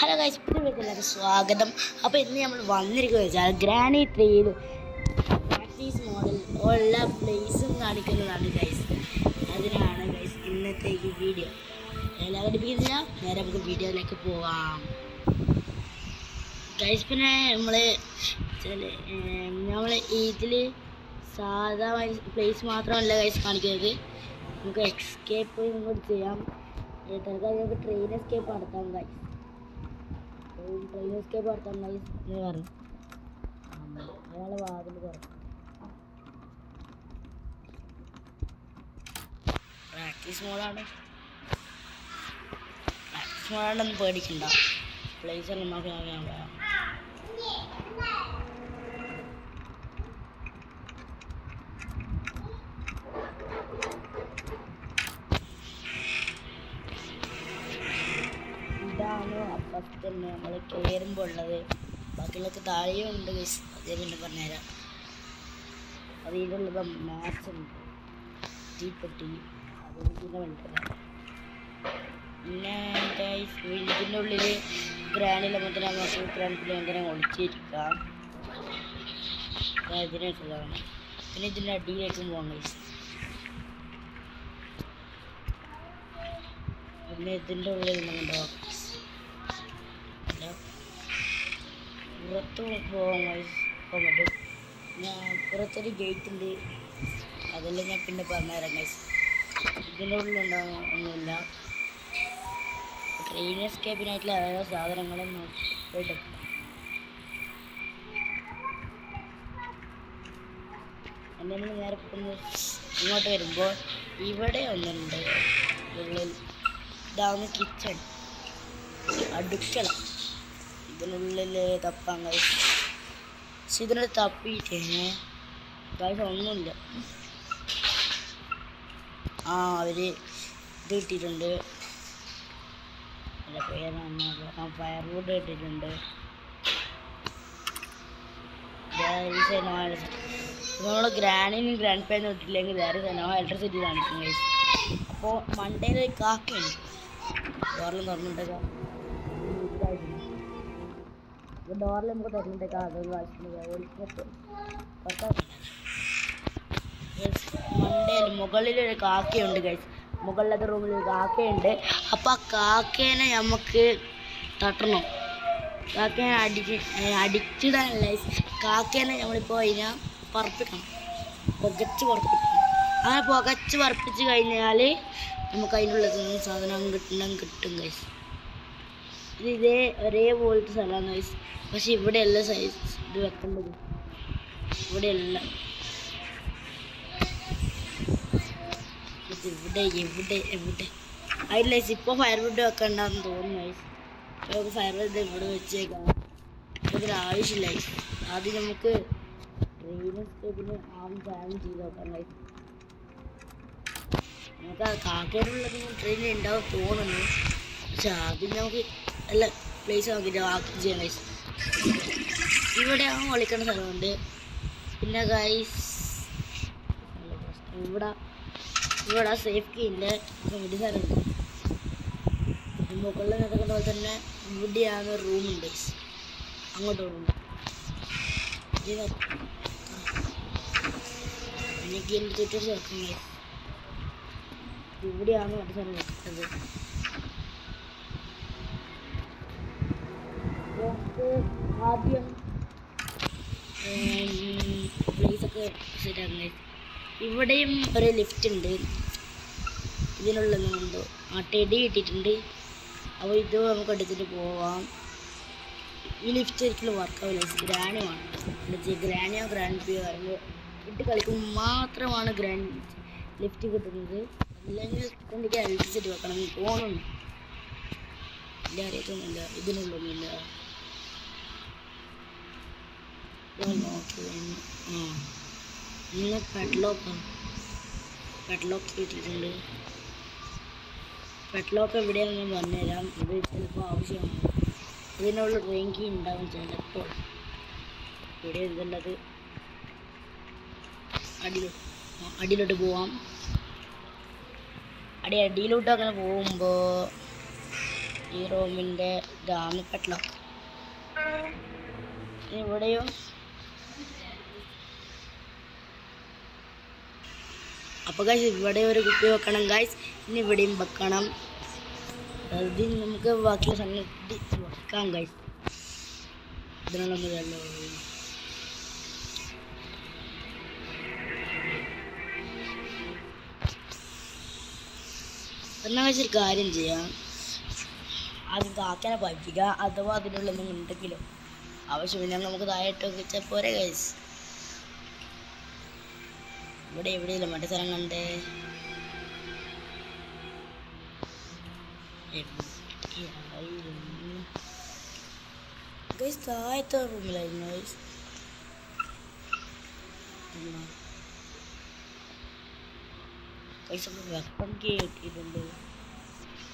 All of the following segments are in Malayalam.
ഹലോ ഗൈസ്, എല്ലാവർക്കും സ്വാഗതം. അപ്പോൾ ഇന്ന് നമ്മൾ വന്നിരിക്കുന്നത് വെച്ചാൽ ഗ്രാനി 3 പ്രാക്ടീസ് മോഡൽ ഉള്ള പ്ലേസും കാണിക്കുന്നതാണ് ഗൈസ്. അതിനാണ് ഗൈസ് ഇന്നത്തെ ഈ വീഡിയോ. എല്ലാവരും പഠിപ്പിക്കുന്നില്ല, നേരെ നമുക്ക് വീഡിയോയിലേക്ക് പോവാം ഗൈസ്. പിന്നെ നമ്മൾ ഇതിൽ സാധാ പ്ലേസ് മാത്രമല്ല ഗൈസ് കാണിക്കുന്നത്, നമുക്ക് എസ്കേപ്പ് ഇങ്ങോട്ട് ചെയ്യാം. തൽക്കാലം നമുക്ക് ട്രെയിൻ എസ്കേപ്പ് നടത്താം ഗൈസ്. ട്രെയിൻ എസ്കേപ്പ് നടത്താം ഗൈസ് എന്ന് പറഞ്ഞു അയാളെ വാതിൽ തുറക്കും. പ്രാക്ടീസ് മോഡാണെന്ന് പേടിക്കണ്ട. പ്ലേസ് എല്ലാം നോക്കി നോക്കിയാൽ പോയാം. ഇതാണ് അപ്പുറത്ത് തന്നെ നമ്മൾ കയറുമ്പോൾ ഉള്ളത്. ബാക്കിയുള്ളൊക്കെ താഴെയും ഉണ്ട് ഗൈസ്, അതേ പിന്നെ പറഞ്ഞുതരാം. അതിലുള്ളത് മാച്ചുണ്ട്, തീപ്പെട്ടി, അത് പിന്നെ വേണ്ടില്ല. പിന്നെ ഗൈസ് ഇതിൻ്റെ ഉള്ളിൽ ഗ്രാനിലെ മുതൽ നമുക്ക് ഫ്രണ്ടിൽ എങ്ങനെ ഒളിച്ചിരിക്കാം, ഇതിനായിട്ടുള്ളതാണ്. പിന്നെ ഇതിൻ്റെ അടിയിലേക്കും പോകാം ഗൈസ്. പിന്നെ ഇതിൻ്റെ ഉള്ളിൽ നിന്നുണ്ടോ പുറത്ത് പോകാൻ പറ്റും. പുറത്തൊരു ഗേറ്റ് ഉണ്ട്, അതെല്ലാം ഞാൻ പിന്നെ പറഞ്ഞുതരാം ഗൈസ്. ഇതിൻ്റെ ഉള്ളിലുണ്ടാകും ഒന്നുമില്ല. ട്രെയിൻ എസ്കേപ്പിനായിട്ടുള്ള ഓരോ സാധനങ്ങളും നോക്കിയിട്ട് നമ്മൾ നേരെ ഇങ്ങോട്ട് വരുമ്പോൾ ഇവിടെ ഒന്നുണ്ട് ഉള്ളിൽ. ഇതാണ് കിച്ചൺ, അടുക്കള. ഇതിനുള്ളിൽ തപ്പാൻ കഴിയും. പക്ഷെ ഇതിനുള്ളിൽ തപ്പിയിട്ട് കഴിച്ച ഒന്നുമില്ല. അവർ ഇത് ഇട്ടിട്ടുണ്ട്, എൻ്റെ പേരാണ് ഫയർവുഡ് ഇട്ടിട്ടുണ്ട്. നമ്മൾ ഗ്രാനിനും ഗ്രാൻഡ് പേന്നും ഇട്ടില്ലെങ്കിൽ വേറെ സാധനം ഇലക്ട്രിസിറ്റി കാണിക്കും ഗൈസ്. അപ്പോൾ മണ്ടയിൽ ഒരു കാക്കയുണ്ട്, ഡോറിലും തുറന്നിട്ടേക്കാം. ഡോറിൽ നമുക്ക് തുറന്നിട്ടേക്കാം. അതൊരു മണ്ടയിൽ മുകളിലൊരു കാക്കയുണ്ട് ഗൈസ്. മുകളിലത്തെ റൂമിൽ ഒരു കാക്കയുണ്ട്. അപ്പോൾ ആ കാക്കേനെ നമുക്ക് തട്ടണം. കാക്കേനെ അടിച്ചിടാനല്ല, കാക്കേനെ നമ്മളിപ്പോൾ അതിനെ പറപ്പിക്കണം, പുകച്ച് പറപ്പിക്കണം. അങ്ങനെ പുകച്ച് പറപ്പിച്ച് കഴിഞ്ഞാൽ നമുക്ക് അതിനുള്ളത് സാധനം കിട്ടും ഗൈസ്. ഇത് ഒരേപോലത്തെ സ്ഥലമാണ് ഗൈസ്. പക്ഷെ ഇവിടെയല്ല സൈസ് ഇത് വെക്കേണ്ടത്, ഇവിടെയല്ല. ഇവിടെ എവിടെ അതില്ല ഗൈസ്. ഇപ്പോൾ ഫയർവുഡ് വെക്കണ്ടെന്ന് തോന്നുന്നു ഗൈസ്. നമുക്ക് ഫയർവുഡ് ഇവിടെ വെച്ചേക്കാം, ഇതിന് ആവശ്യമില്ല ഗൈസ്. ആദ്യം നമുക്ക് ട്രെയിൻ എസ്കേപ്പിന് പ്ലാൻ ചെയ്ത് നോക്കാം ഗൈസ്. നമുക്ക് ആ കാക്കയിലുള്ളത് ട്രെയിനിൽ ഉണ്ടാവും തോന്നുന്നു. പക്ഷെ ആദ്യം നമുക്ക് എല്ലാ പ്ലേസ് നോക്കിയിട്ട് ആക്കി ചെയ്യാം ഗൈസ്. ഇവിടെ കളിക്കുന്ന സ്ഥലമുണ്ട്. പിന്നെ ഗൈസ് ഇവിടെ സേഫ്റ്റി ഉണ്ട്, ഒരു സ്ഥലമുണ്ട്. മുകളിൽ നടക്കുന്ന പോലെ തന്നെ ഇവിടെയാണ് റൂമുണ്ട് ഗൈസ്. അങ്ങോട്ട് പോകുന്നുണ്ട്. എനിക്ക് എൻ്റെ ചുറ്റും ചേർക്കും ഗൈസ്. ഇവിടെയാണ് ഒരു സ്ഥലം വെക്കുന്നത്. ആദ്യം പ്ലേസൊക്കെ ശരിയാക്കുന്നത്. ഇവിടെയും ഒരു ലിഫ്റ്റ് ഉണ്ട്, ഇതിനുള്ളതുകൊണ്ടോ ടെടി ഇട്ടിട്ടുണ്ട്. അപ്പോൾ ഇത് നമുക്ക് എടുത്തിട്ട് പോവാം. ഈ ലിഫ്റ്റ് ഒരിക്കലും വർക്കാവില്ല, ഗ്രാനിയാണ്. ഗ്രാനിയോ ഗ്രാൻഡ് പിയോ പറയുമ്പോൾ ഇട്ട് കളിക്കുമ്പോൾ മാത്രമാണ് ഗ്രാൻഡ് ലിഫ്റ്റ് കിട്ടുന്നത്. അല്ലെങ്കിൽ എനിക്ക് ഇലക്ട്രിസിറ്റി വെക്കണം എന്ന് തോന്നുന്നു. എൻ്റെ അറിയത്തൊന്നുമില്ല, ഇതിനുള്ളൊന്നുമില്ല. നോക്കി ഇന്ന് പെഡ്ലോക്ക് ഇട്ടിട്ടുണ്ട്. പെഡ്ലോക്ക് എവിടെയാണെന്ന് ഞാൻ പറഞ്ഞുതരാം. ഇത് ചിലപ്പോൾ ആവശ്യമാണ്. ഇതിനുള്ള റേങ്കി ഉണ്ടാവും ചിലപ്പോൾ. ഇവിടെ ഇതുള്ളത് അടിയിലോട്ട് പോവാം. അടിയിലോട്ട് അങ്ങനെ പോകുമ്പോൾ ഈ റൂമിൻ്റെ ഡാമി കട്ടിലോ ഇവിടെയോ അപ്പോൾ ഗൈസ് ഇവിടെ ഒരു കുപ്പി വെക്കണം ഗൈസ്. ഇനി ഇവിടെയും വെക്കണം. ഇത് നമുക്ക് ബാക്കിയുള്ള സമയത്ത് വെക്കാം ഗൈസ്. ഇതിനുള്ളതല്ലോ എന്നാൽ വെച്ചൊരു കാര്യം ചെയ്യാം. ആദ്യം കാക്കനെ പഠിപ്പിക്കുക. അഥവാ അതിനുള്ള എന്തെങ്കിലും ഉണ്ടെങ്കിലോ ആവശ്യമില്ലെങ്കിൽ നമുക്ക് താഴെയിട്ട് വെച്ചാൽ പോരെ ഗൈസ്. ഇവിടെ എവിടെയില്ല മറ്റേ സ്ഥലം കണ്ടേ. ഗൈസ് താഴത്തെ റൂമിലായിരുന്നു ഗൈസ്. ഗൈസ് വെപ്പൺ കീ കിട്ടിയിട്ടുണ്ട്.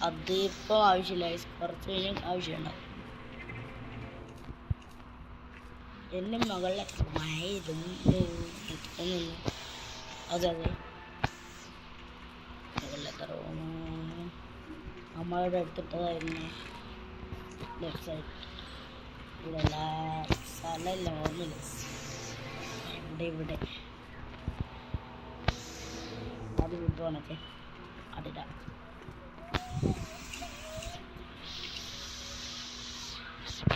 അത് ഇപ്പോൾ ആവശ്യമില്ല ഗൈസ്, കുറച്ച് കഴിഞ്ഞ് ആവശ്യമുണ്ടാവും. എൻ്റെ മകളെ മഴയിരുന്നു ഒന്നും. അതെ അതെ മുകളിലത്തെ റൂം നമ്മളുടെ അടുത്തിട്ടതായിരുന്നു. ലെഫ്റ്റ് സൈഡ് ഇവിടെ എല്ലാ സ്ഥലമല്ല ഓർമ്മയില്ല. ഇവിടെ അത് വിട്ടുവാണൊക്കെ അതില്ല.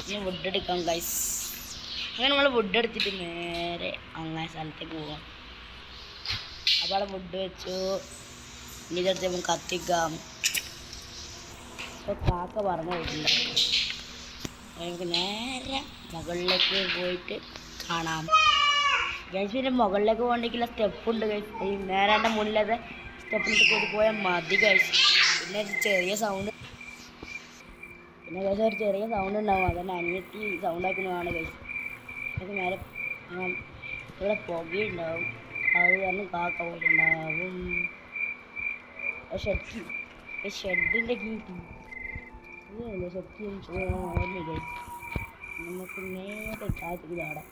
ഇനി വുഡ് എടുക്കാം ഗൈസ്. അങ്ങനെ നമ്മൾ വുഡ് എടുത്തിട്ട് നേരെ അങ്ങനെ സ്ഥലത്തേക്ക് പോകാം. അപ്പോൾ അവിടെ വുഡ് വെച്ചു. ഇനി ഇതെടുത്ത് നമുക്ക് കത്തിക്കാം. ഇപ്പോൾ കാക്ക പറഞ്ഞു പോയിട്ടുണ്ടാവും. നമുക്ക് നേരെ മുകളിലേക്ക് പോയിട്ട് കാണാം ഗൈസ്. പിന്നെ മുകളിലേക്ക് പോകണമെങ്കിൽ സ്റ്റെപ്പുണ്ട് ഗൈസ്. ഈ നേരെ എൻ്റെ മുന്നിലത്തെ സ്റ്റെപ്പിലേക്ക് കയറി പോയാൽ മതി ഗൈസ്. പിന്നെ ഒരു ചെറിയ സൗണ്ട് ഗൈസ്, ഒരു ചെറിയ സൗണ്ട് ഉണ്ടാവും. അതന്നെ അനിയത്തി സൗണ്ട് ആക്കുന്നതാണ് ഗൈസ്. അത് നേരെ ഇവിടെ പുകയുണ്ടാവും. അത് കാരണം കാക്ക പോയിട്ടുണ്ടാവും. ഷെഡിൻ്റെ കീട്ടി ഇതല്ലേ ഷെഡ് ഓർമ്മ ഗൈസ്. നമുക്ക് നേരെ കാറ്റിക്ക് ചാടാം.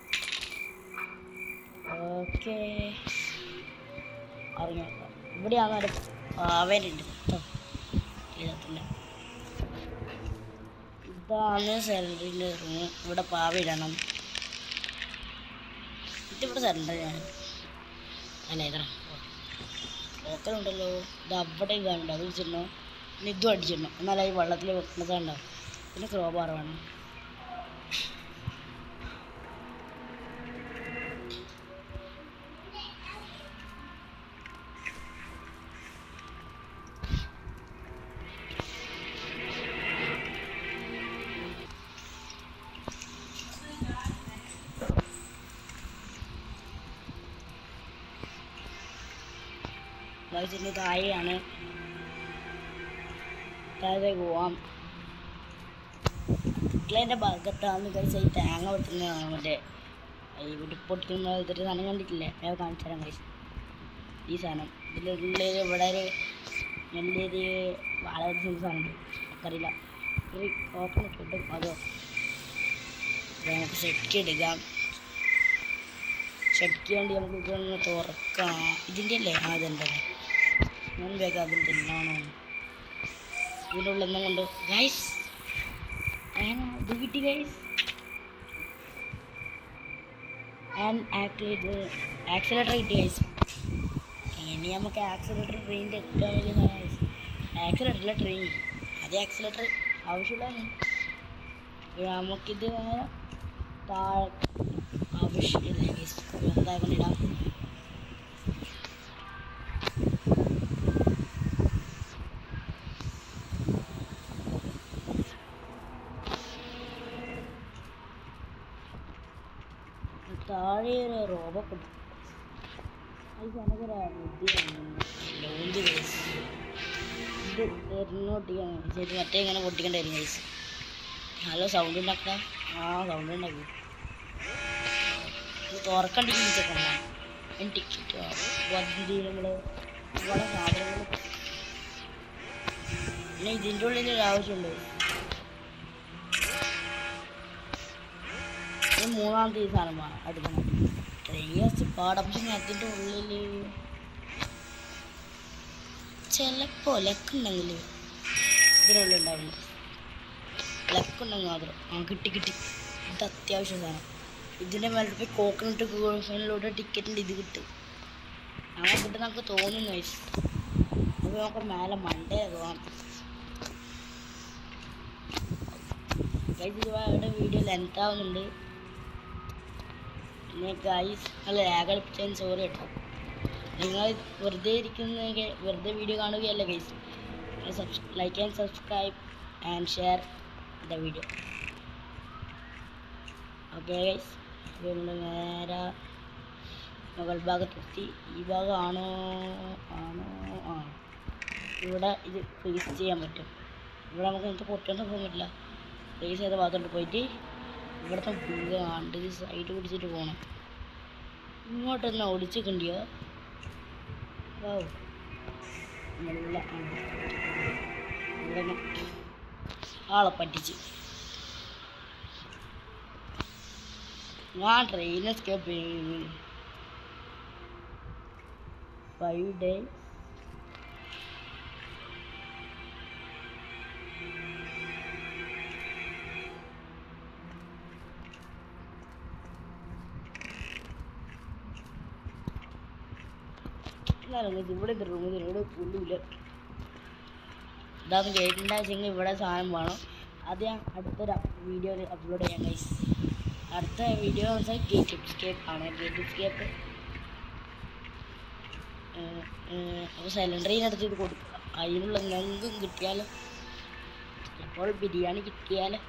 ഓക്കെ അറിഞ്ഞോക്കാം. ഇവിടെയാണ് ഒരു പാവനുണ്ട് കേട്ടോ. ഇതാണ് സിലിണ്ടറിൻ്റെ റൂം. ഇവിടെ പാവയിടണം. ഇതിവിടെ സിലിണ്ടറാണ്. അല്ല ഇത്ര ഓക്കലുണ്ടല്ലോ. ഇത് അവിടെയും കാണുന്നുണ്ട്. അത് വെച്ചിട്ടുണ്ടോ പിന്നെ ഇതും അടിച്ചിടണം. എന്നാലും ഈ വെള്ളത്തിൽ വെക്കുന്നതുണ്ടാവും. പിന്നെ ക്രോബാർ വേണം. ഇതിൻ്റെ താഴെയാണ്. താഴെ പോവാം. അടുക്കളേൻ്റെ ഭാഗത്താണ് കഴിച്ച ഈ തേങ്ങ വെട്ടുന്നതാണ്. മറ്റേ ഈ പൊട്ടിക്കുന്ന ഇതൊരു സാധനം കണ്ടിട്ടില്ലേ? ഞാൻ കാണിച്ചു തരാം കഴിച്ചു. ഈ സാധനം ഇതിലുള്ള ഇവിടെ ഒരു വലിയൊരു വളരെ സാധനം അറിയില്ല. ഒരു ഓപ്പൺ കിട്ടും. അതോ നമുക്ക് സെറ്റ് എടുക്കാം. സെറ്റ് വേണ്ടി നമുക്ക് ഇതൊന്ന് തുറക്കാം. ഇതിൻ്റെ അല്ലേ? ആ ഇതെന്താ ഞാൻ വേഗം അതിൻ്റെ എന്നാണോ ഇതിൻ്റെ ഉള്ളിൽ എന്നും കൊണ്ട് ഗൈസ് ഇത് കിട്ടി ഗൈസ്. ആക്സിലേറ്റർ കിട്ടി ഗൈസ്. ഇനി നമുക്ക് ആക്സിലേറ്റർ ട്രെയിനിൻ്റെ ഏറ്റവും വലിയ ഗൈസ്. ആക്സിലേറ്ററില്ല ട്രെയിൻ. അതേ ആക്സിലേറ്റർ ആവശ്യമുള്ളതാണ്. നമുക്കിത് ആവശ്യമില്ല ഗൈസ്. എന്തായിക്കൊണ്ടിടാം. താഴെ ഒരു റോബൊക്കെ ഉണ്ട്. അത് ഭയങ്കര ബുദ്ധിയാണ്. ലോഞ്ച് കേസ് ഇത് എറിഞ്ഞൊട്ടിക്കാൻ ശരി മറ്റേ ഇങ്ങനെ പൊട്ടിക്കേണ്ടായിരുന്നു കേസ്. നല്ല സൗണ്ട് ഉണ്ടാക്കാം. ആ സൗണ്ട് ഉണ്ടാക്കി ഇത് തുറക്കണ്ടെങ്കിൽ ചെക്കണം. ടിക്കറ്റ് വണ്ടി നമ്മൾ ഒരുപാട് സാധനങ്ങൾ. പിന്നെ ഇതിൻ്റെ ഉള്ളിൽ ഒരു ആവശ്യമുണ്ട്. മൂന്നാമത്തെ ഈ സാധനം എടുക്കണം. ട്രെയിസ് പാടാം. പക്ഷെ അതിൻ്റെ ഉള്ളിൽ ചിലപ്പോൾ ലക്കുണ്ടെങ്കിൽ ഇതിനുള്ളിൽ ഉണ്ടാവില്ല. വിലക്കുണ്ടെങ്കിൽ മാത്രം. കിട്ടി കിട്ടി. ഇത് അത്യാവശ്യം സാധനം. ഇതിൻ്റെ മേലെ പോയി കോക്കനട്ട് ഗോൾഫിലൂടെ ടിക്കറ്റിൻ്റെ ഇത് കിട്ടും. അങ്ങനെ കിട്ടും നമുക്ക് തോന്നുന്നു ഗൈസ്. അപ്പോൾ നമുക്ക് മേലെ മണ്ടേ പോകാം ഗൈസ്. ഇതുവരെ വീഡിയോ ലെങ്ത് ആവുന്നുണ്ട്. പിന്നെ ഗൈസ് നിങ്ങൾ ലാഗടിപ്പിച്ചതിന് സോറി കേട്ടോ. നിങ്ങൾ വെറുതെ ഇരിക്കുന്നതൊക്കെ വെറുതെ വീഡിയോ കാണുകയല്ല guys. Like and subscribe and share the video. Okay guys. അപ്പോൾ നമ്മൾ നേരെ മുകൾ ഭാഗത്തെത്തി. ഈ ഭാഗമാണോ ആ ഇവിടെ ഇത് ഫ്രീസ് ചെയ്യാൻ പറ്റും. ഇവിടെ നമുക്ക് എനിക്ക് പൊട്ടൊന്നും പോകാൻ പറ്റില്ല. ഫ്രീസ് ചെയ്ത ഭാഗത്തോട്ട് പോയിട്ട് ഇവിടുത്തെ ഫുള്ള് കണ്ട് സൈഡ് പിടിച്ചിട്ട് പോകണം. ഇങ്ങോട്ടൊന്ന് ഓടിച്ചിട്ടുണ്ടിയോ? ഓ നല്ല ഇവിടെ ആളെ പറ്റിച്ച്. ഞാൻ ട്രെയിൻ എസ്കേപ്പ് ചെയ്യുന്നു. 5 days. ഇവിടെ റൂമിലൂടെ പുല്ലില്ല. ഇതാകും കേട്ടിട്ടുണ്ടെന്ന് വെച്ചെങ്കിൽ ഇവിടെ സാധനം വേണം. അത് ഞാൻ അടുത്തൊരു വീഡിയോയിൽ അപ്ലോഡ് ചെയ്യാം ഗൈസ്. അടുത്ത വീഡിയോ എന്ന് വെച്ചാൽ ഗേറ്റ് എസ്കേപ്പ് ആണ്. ഗേറ്റ് എസ്കേപ്പ് അപ്പോൾ സിലിണ്ടറിനടുത്ത് ഇത് കൊടുക്കുക. അതിനുള്ള എന്തെങ്കിലും കിട്ടിയാലോ, ചിലപ്പോൾ ബിരിയാണി കിട്ടിയാലോ.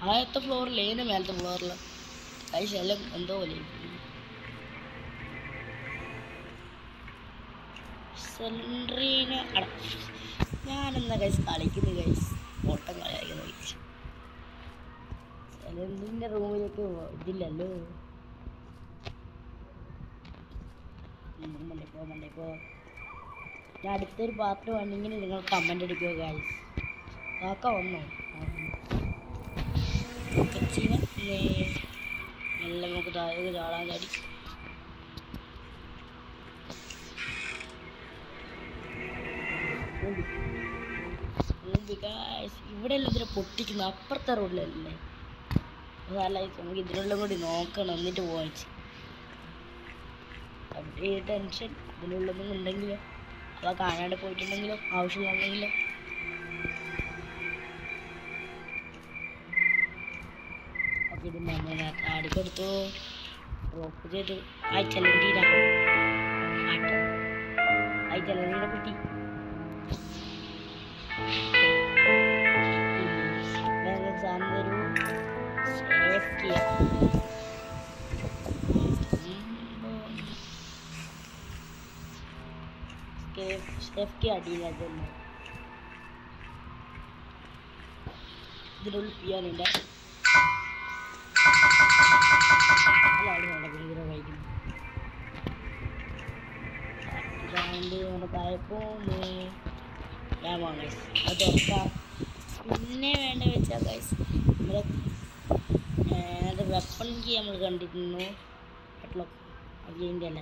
ആദ്യത്തെ ഫ്ലോറിൽ ഏതിൻ്റെ മേലത്തെ ഫ്ലോറിൽ കൈ ശല്യം എന്തോ പോലെ സിലിണ്ടറിന് ഞാനെന്താ കൈസ് കളിക്കുന്നു ഗൈസ്. ഓട്ടം കളിയാക്കുന്നു ഗൈസ്. സിലിണ്ടറിൻ്റെ റൂമിലേക്ക് ഇതില്ലല്ലോ. മണ്ടേ ഞാൻ അടുത്തൊരു പാർട്ട് വേണമെങ്കിൽ നിങ്ങൾ കമൻ്റ് അടിക്കുക ഗൈസ്. കാക്ക വന്നോ? കൊച്ചിനെ എല്ലാം നമുക്ക് താഴെ ചാടാൻ തടി. ഇവിടെ എല്ലാം ഇതിനെ പൊട്ടിക്കുന്നു. അപ്പുറത്തെ റോഡിലല്ലേ. അതല്ല നമുക്ക് ഇതിനുള്ള കൂടി നോക്കണം എന്നിട്ട് പോകാൻ. അവിടെ ടെൻഷൻ ഇതിനുള്ളതും ഉണ്ടെങ്കിലോ അഥവാ കാണാണ്ട് പോയിട്ടുണ്ടെങ്കിലോ ആവശ്യമുണ്ടെങ്കിലോ. ഓക്കെ ഇത് നമ്മൾ ആടിക്കൊടുത്തു. റോപ്പ് ചെയ്ത് അയച്ചല്ലീന കുട്ടി സാധനം തരൂ. സേഫ്റ്റി സേഫ്റ്റി അടിയിലൊന്നും ഇതിനുള്ളിൽ ചെയ്യാനുണ്ട്. താഴെപ്പോന്ന് ഞാൻ വാങ്ങി അത് തുറക്കാം. പിന്നെ വേണ്ട വെച്ചാൽ ഗൈസ് നമ്മുടെ വെപ്പൺ കീ നമ്മൾ കണ്ടിരുന്നു. അതിൻ്റെ അല്ല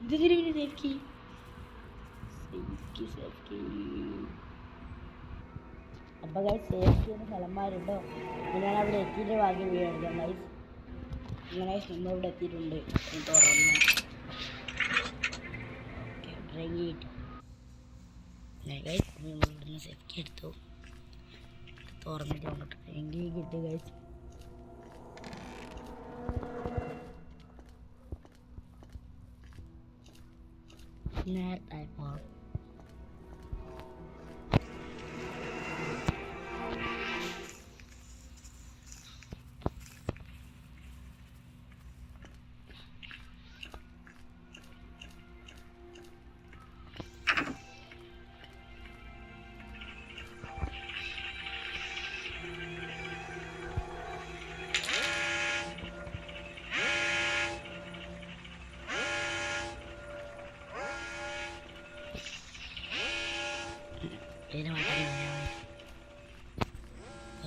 ഇത് തിരിവിന് സേഫ്റ്റി അപ്പോൾ ഗൈസ് സേഫ്റ്റി എന്ന സ്ഥലന്മാരുണ്ടോ? ഞാൻ അവിടെ എത്തിയിട്ട് ഭാഗ്യം വീഴാണ് ഗൈസ്. അങ്ങനെ നമ്മളിവിടെ എത്തിയിട്ടുണ്ട്. തുറന്ന് ഓക്കെ ഡ്രൈറ്റ് ഗൈസ് നമ്മളിവിടുന്ന് സേഫ്റ്റി എടുത്തു. തുറന്നിട്ട് വന്നിട്ട് ഡ്രൈങ്കി കിട്ടി ഗൈസ്. നേരത്തെ പോകാം.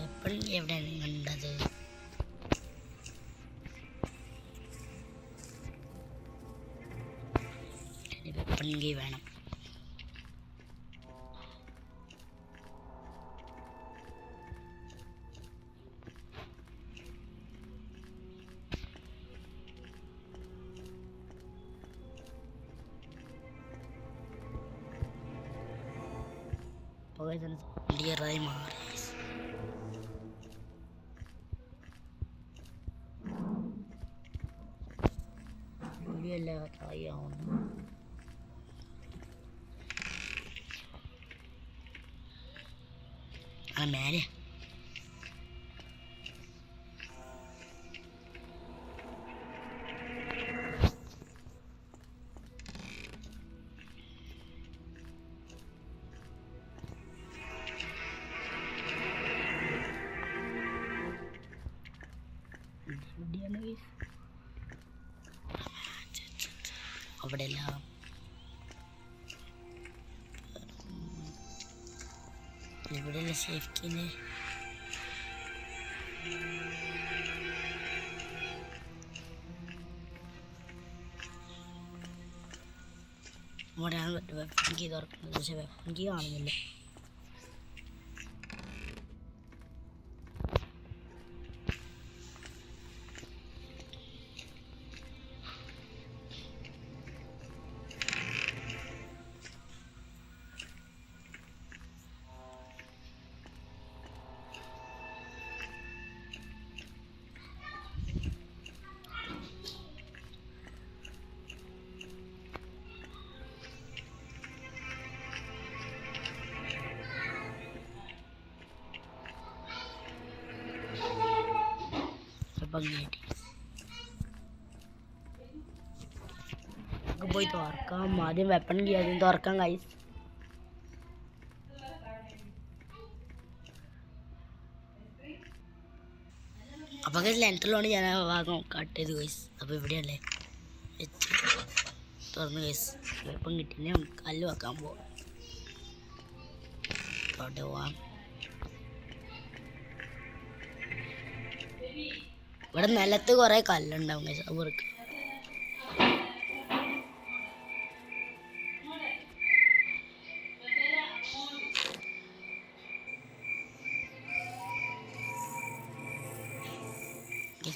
വെപ്പൺ എവിടെയാണ് കണ്ടത്? വെപ്പൺ കീ വേണം. അപ്പോൾ ക്ലിയറായി മാറി. വീഡിയോ ട്രൈ ആവുന്നു. ആ മേലെ അവിടെ എല്ലാം ഇവിടെയുള്ള സേഫ്റ്റിന് ഇവിടെയാണ് വെപ്പൺ കീ തുറക്കുന്നത്. പക്ഷെ വെപ്പൺ കീ കാണുന്നില്ല. ഭംഗിയായിട്ട് പോയി തുറക്കാം. ആദ്യം വെപ്പൺ കീ ആദ്യം തുറക്കാം ഗൈസ്. അപ്പോൾ ലെൻറ്ററിലാണ് ഞാൻ ആ ഭാഗം കട്ട് ചെയ്ത് ഗൈസ്. അപ്പോൾ ഇവിടെയല്ലേ വെച്ച് തുറന്ന് ഗൈസ്. വെപ്പൺ കിട്ടിയ കല്ല് വെക്കാൻ പോവാം. അവിടെ പോവാം. ഇവിടെ നിലത്ത് കുറേ കല്ലുണ്ടാവും ഗൈസ്. അവർക്ക്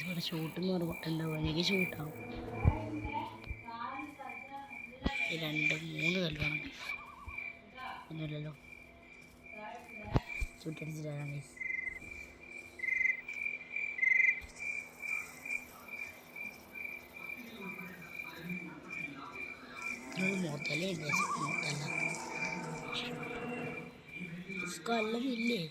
ഇവിടെ ഷൂട്ടെന്ന് പറഞ്ഞിട്ടുണ്ടാവും. എനിക്ക് ഷൂട്ടാവും. 2 3 കല്ലാണ് ഒന്നുമില്ലല്ലോ. ഷൂട്ടടിച്ചിട്ട് തരാം ഗൈസ്. മുതലേ മുതല കല്ലമില്ലേ?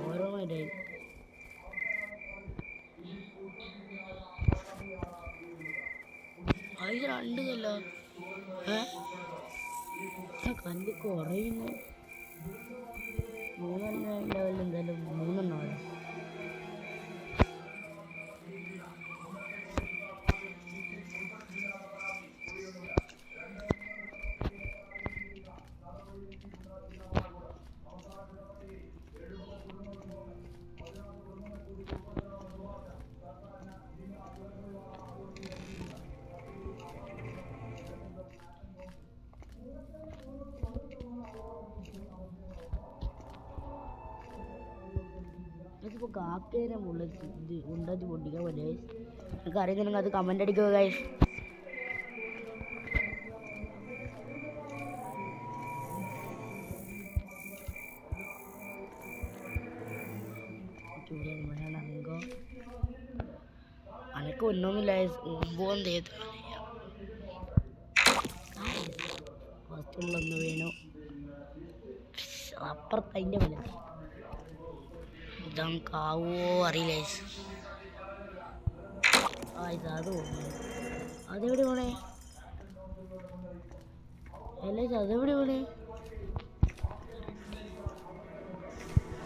ഓരോന്നായിട്ട് അത് 2 കല്ലോ. കല്ല് കുറയുന്നു. 3 ലെവലിൽ എന്തായാലും 3 ഇതിപ്പോൾ കാക്കേനെ മുകളിൽ ഇത് ഉണ്ടാക്കി പൊട്ടിക്കാൻ പറ്റുക. നിങ്ങൾക്ക് അറിയുന്നുണ്ടെങ്കിൽ അത് കമൻ്റ് അടിക്കുക ഗൈസ്. അനക്ക് ഒന്നുമില്ല. മുമ്പൊന്നും ചെയ്ത് ഫസ്റ്റുള്ളൊന്ന് വീണു. അപ്പുറത്ത് അതിൻ്റെ വില ഇതാവോ അറിയില്ല. അത് അതെവിടെ പോണേ? അല്ലേ അതെവിടെ പോണേ?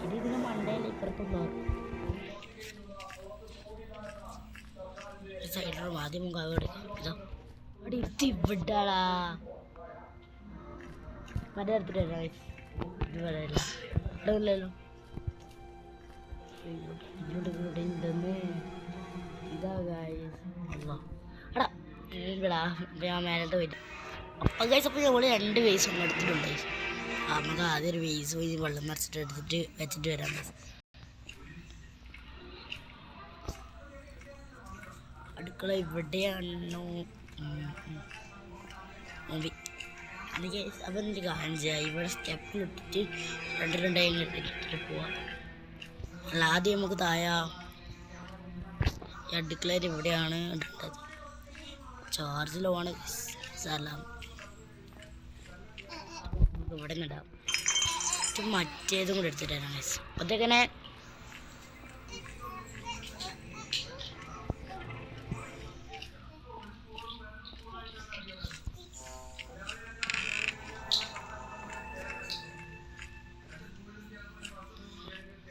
ഇതിന് മണ്ടയല്ല ഇപ്പുറത്തുണ്ടോ? സൈഡിലും ആദ്യം അവിടെ ഇതോ അവിടെ ഇവിടാടാ മറ്റേ എടുത്തിട്ട് വരാം. ഇത് വരല്ല ഇവിടെ ഇല്ലല്ലോ. ഇതെന്ന് ഇതാ എടാ ഇവിടാ ഞാൻ മേലത്തെ പോയിട്ട് അപ്പം ഗൈസ്. അപ്പോൾ നമ്മൾ 2 വേസ് ഒന്നും എടുത്തിട്ടുണ്ട്. നമുക്ക് ആദ്യം ഒരു വേസ് പോയി വെള്ളം നിറച്ചിട്ട് എടുത്തിട്ട് വെച്ചിട്ട് വരാം. അടുക്കള ഇവിടെയാണോ? മൂവി അത് ഗൈസ്. അപ്പം എനിക്ക് കാണിച്ച ഇവിടെ സ്റ്റെപ്പിലിട്ടിട്ട് രണ്ടായി ഇട്ടിട്ട് പോവാം. അല്ല, ആദ്യം നമുക്ക് താഴെ ഈ അടുക്കളയിൽ ഇവിടെയാണ് ഇടേണ്ടത്. ചാർജ് ലോ ആണ് സ്ഥലം. നമുക്ക് ഇവിടെ നിന്ന് ഇടാം. മറ്റേതും കൂടെ എടുത്തിട്ടാണ് ഗൈസ്. അതൊക്കെ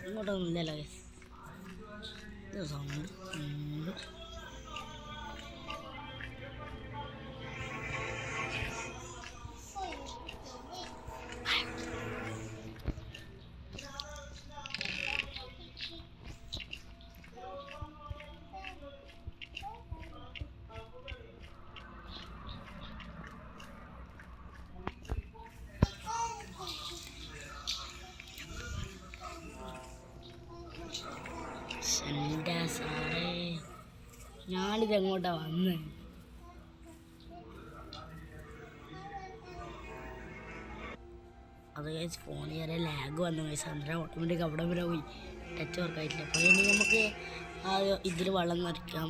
ഇങ്ങോട്ടൊന്നുമില്ലല്ലോ ഗൈസ്. ഇത് സൗണ്ട് എന്താ സാറേ, ഞാനിതെങ്ങോട്ടാ വന്ന്? അത് കഴിച്ച് ഫോണിൽ ചെറിയ ലാഗ് വന്നു കഴിച്ച് അന്നേരം ഓട്ടോമാറ്റിക് അവിടെ വരെ പോയി. ടച്ച് വർക്കായിട്ടില്ല. അപ്പോൾ ഇനി നമുക്ക് ആ ഇതിൽ വെള്ളം നിറയ്ക്കാം.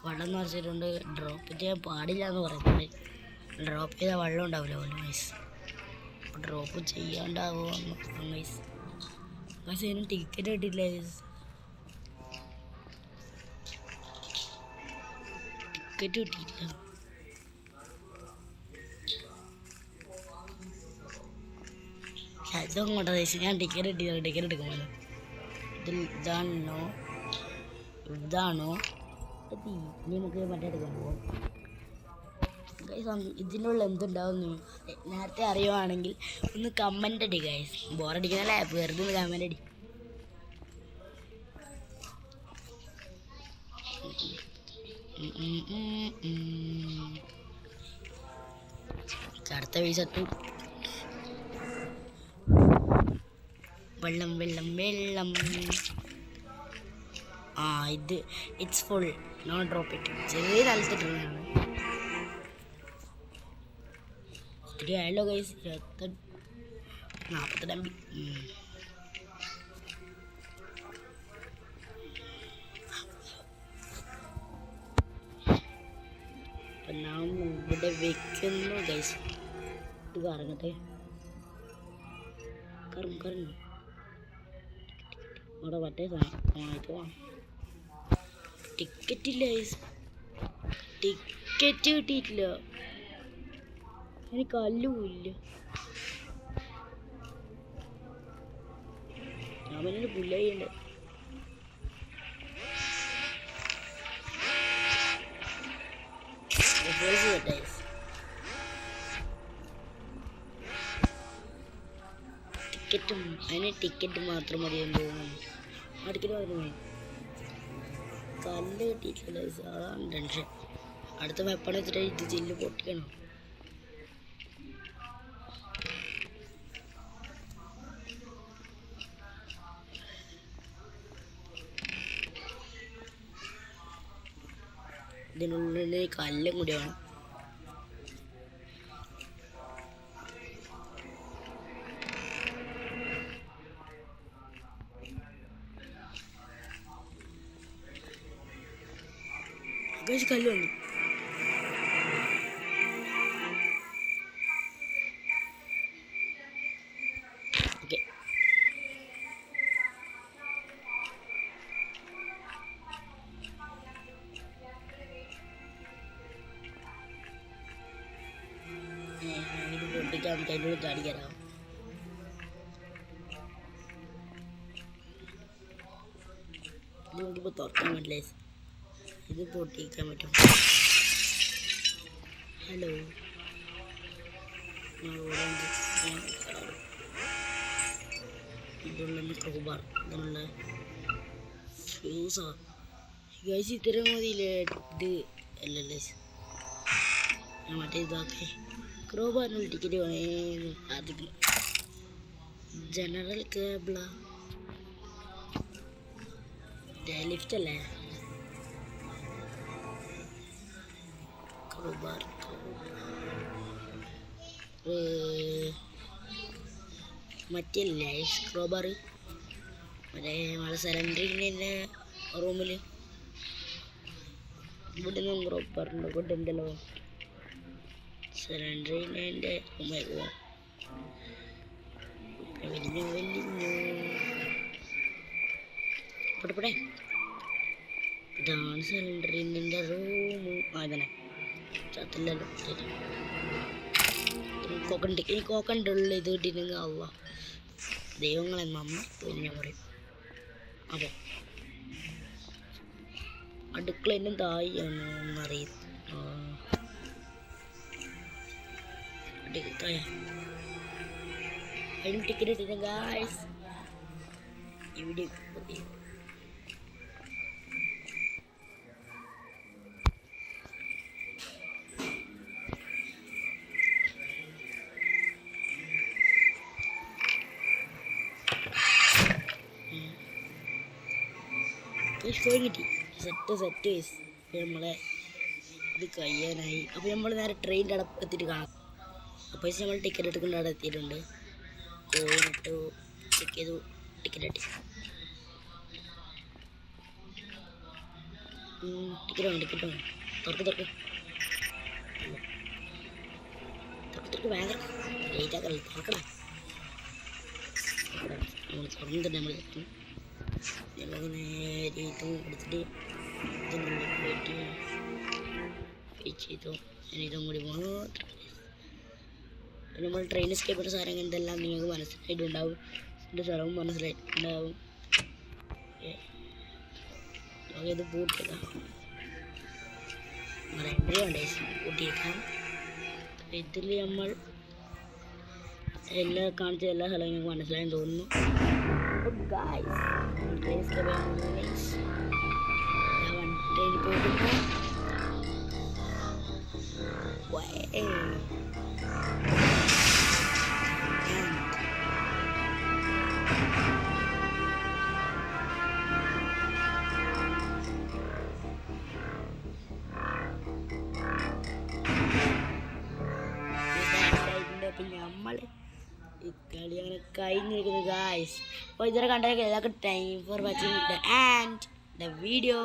വെള്ളം നിറച്ചിട്ടുണ്ട്. ഡ്രോപ്പ് ചെയ്യാൻ പാടില്ല എന്ന് പറയുന്നുണ്ട്. ഡ്രോപ്പ് ചെയ്താൽ വെള്ളം ഉണ്ടാവില്ല പോലും ഗൈസ്. ഡ്രോപ്പ് ചെയ്യാണ്ടാവുമോ ഗൈസ്. ഗൈസ് അതിന് ടിക്കറ്റ് കിട്ടിയില്ല ഗൈസ്. ടിക്കറ്റ് കിട്ടിയില്ല. ഇതങ്ങോട്ടാ ഗൈസ്. ഞാൻ ടിക്കറ്റ് കിട്ടിയില്ല. ടിക്കറ്റ് എടുക്കുമല്ലോ. ഇതാണോ ഇനി നമുക്ക് മറ്റേ എടുക്കാൻ പോകും. ഇതിൻ്റെ ഉള്ളിൽ എന്തുണ്ടാവുന്നു നേരത്തെ അറിയുവാണെങ്കിൽ ഒന്ന് കമൻ്റ് അടി ഗൈസ്. ബോറടിക്കുന്നല്ലേ, വെറുതെ ഒന്ന് കമൻ്റ് അടി. അടുത്ത വീസത്തു വെള്ളം വെള്ളം വെള്ളം. ഇത് it's full. No drop it. ചെറിയ തലത്തിട്ടുള്ളതാണ്. ഒത്തിരി ആയല്ലോ ഗൈസ്. 40 MB. അപ്പം നാം ഇവിടെ വെക്കുന്നു ഗൈസ്. ഇത് കറങ്ങട്ടെ. കറങ്ങും അവിടെ മറ്റേ സാധനം. ടിക്കറ്റ് ഇല്ല ഗൈസ്. ടിക്കറ്റ് കിട്ടിയിട്ടില്ല. എനിക്ക് കല്ലുമില്ല. അവനൊരു പുല്ലായിണ്ട്. ടിക്കറ്റും അതിന് ടിക്കറ്റ് മാത്രം മതി എന്ന് തോന്നുന്നു. ടിക്കറ്റ് മാത്രം മതി. കല്ല് കിട്ടിയിട്ടില്ല. അതാണ് ടെൻഷൻ. അടുത്ത വെപ്പൺ വെച്ചിട്ട് ഇത് ജില്ല് പൊട്ടിക്കണം. ഇതിനുള്ളിൽ കല്ലും കൂടിയാണ്. കല്ല് വന്നു. ഓക്കെ, ഇത് പൊട്ടിക്കാൻ കയ്യിലൂടെ ചാടിക്കാനാവും. ഇത് നോക്കിയപ്പോൾ തുറക്കാൻ പറ്റില്ല. ഇത് പൊട്ടിക്കാൻ പറ്റും. ഹലോ, ഇതുള്ള ക്രോബാർ, ഇതുള്ള ഫ്യൂസാ ഗൈസ്. ഇത്തരം മതിയില്ലേ? ഇത് അല്ലല്ലേ, ഞാൻ മറ്റേ ഇതാക്കി ക്രോബാറിനുള്ള ടിക്കറ്റ് ആദ്യം. ജനറൽ കേബിള ലിഫ്റ്റ് അല്ലേ ക്രോബാർ മറ്റേ ക്രോബാർ മറ്റേ നമ്മളെ സിലിണ്ടറിൻ്റെ റൂമിൽ ഇവിടെ നിന്നും ക്രോബാറുണ്ട് ഇവിടെ ഉണ്ടല്ലോ സിലിണ്ടറിൻ്റെ റൂമിൽ പോവാം വലിഞ്ഞു പെട്ടെ ഇതാണ് സിലിണ്ടറിൻ്റെ റൂം അതന്നെ ചത്തില്ലല്ലോ ശരി ഈ കോക്കൻ്റെ ഉള്ളിൽ ഇത് കിട്ടിയിട്ടുണ്ടെങ്കിൽ അല്ല ദൈവങ്ങളെ നന്നായി ഞാൻ പറയും അപ്പോൾ അടുക്കളേൻ്റെ തായാണോ എന്നറിയില്ല തായ അതിന് ടിക്കറ്റ് ഇട്ടിട്ട് ഗായ്സ് ഇവിടെ കിട്ടി സെറ്റ് നമ്മളെ ഇത് കഴിയാനായി അപ്പോൾ നമ്മൾ നേരെ ട്രെയിനിൻ്റെ അവിടെ എത്തിയിട്ട് കാണാം അപ്പോൾ നമ്മൾ ടിക്കറ്റ് എടുക്കേണ്ട അവിടെ എത്തിയിട്ടുണ്ട് കോയിനിട്ടു ചെക്ക് ചെയ്തു ടിക്കറ്റ് കിട്ടി ടിക്കറ്റ് വേണം തുറക്ക് ഭയങ്കര ലേറ്റ് ആക്കല്ലേ തുറക്കണേ നമ്മൾ തുറന്നു തന്നെ നമ്മൾ എത്തും ഞങ്ങൾ നേരെ ഇതും എടുത്തിട്ട് ഇതിനുള്ളിൽ പോയിട്ട് പേ ചെയ്തു ഇതും കൂടി മാത്രം നമ്മൾ ട്രെയിൻ എസ്കേപ്പ് ചെയ്ത സാധനങ്ങൾ എന്തെല്ലാം നിങ്ങൾക്ക് മനസ്സിലായിട്ടുണ്ടാവും എൻ്റെ സ്ഥലവും മനസ്സിലായിട്ടുണ്ടാവും ഇത് പൂട്ടിയതാ എൻട്രി വേണ്ടേ പൂട്ടിയേക്കാം ഇതിൽ നമ്മൾ എല്ലാ കാണിച്ച എല്ലാ സ്ഥലവും നിങ്ങൾക്ക് മനസ്സിലായെന്ന് തോന്നുന്നു ട്രെയിൻ എസ്കേപ്പ് ട്രെയിൻ പോകുമ്പോൾ നമ്മൾ ഈ കളി അങ്ങനെ കഴിഞ്ഞിരിക്കുന്നു ഗായ്സ് അപ്പോൾ ഇതുവരെ കണ്ടതൊക്കെ എല്ലാവർക്കും thank for watching and the video